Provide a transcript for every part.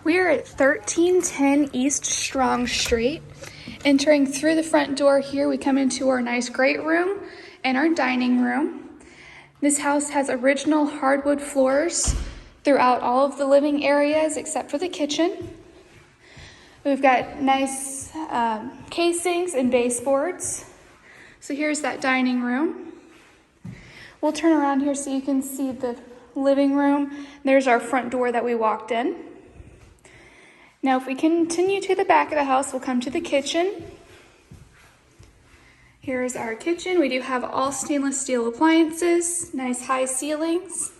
We're at 1310 East Strong Street. Entering through the front door here, we come into our nice great room and our dining room. This house has original hardwood floors throughout all of the living areas except for the kitchen. We've got nice casings and baseboards. So here's that dining room. We'll turn around here so you can see the living room. There's our front door that we walked in. Now, if we continue to the back of the house, we'll come to the kitchen. Here's our kitchen. We do have all stainless steel appliances, nice high ceilings.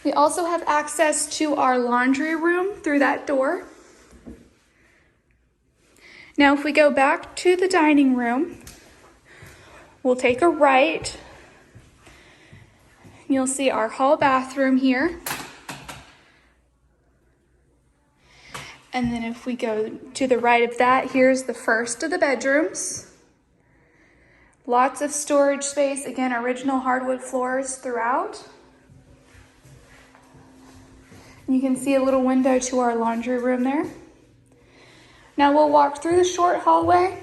We also have access to our laundry room through that door. Now, if we go back to the dining room, we'll take a right. You'll see our hall bathroom here. And then if we go to the right of that, here's the first of the bedrooms. Lots of storage space. Again, original hardwood floors throughout. You can see a little window to our laundry room there. Now we'll walk through the short hallway.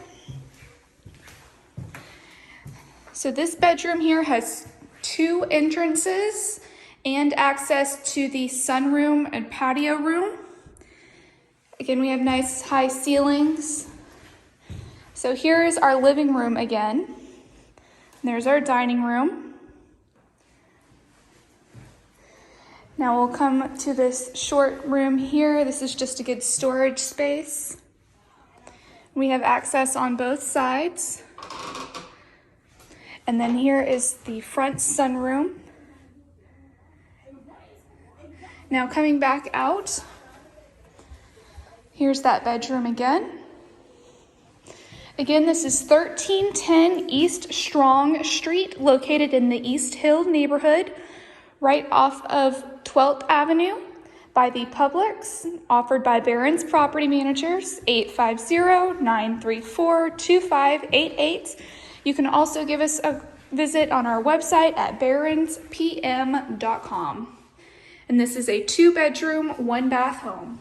So this bedroom here has 2 entrances and access to the sunroom and patio room. Again, we have nice high ceilings. So here is our living room again. There's our dining room. Now we'll come to this short room here. This is just a good storage space. We have access on both sides. And then here is the front sunroom. Now coming back out, here's that bedroom again. Again, this is 1310 East Strong Street, located in the East Hill neighborhood, right off of 12th Avenue by the Publix, offered by Barron's Property Managers, 850-934-2588. You can also give us a visit on our website at barronspm.com. And this is a 2-bedroom, 1-bath home.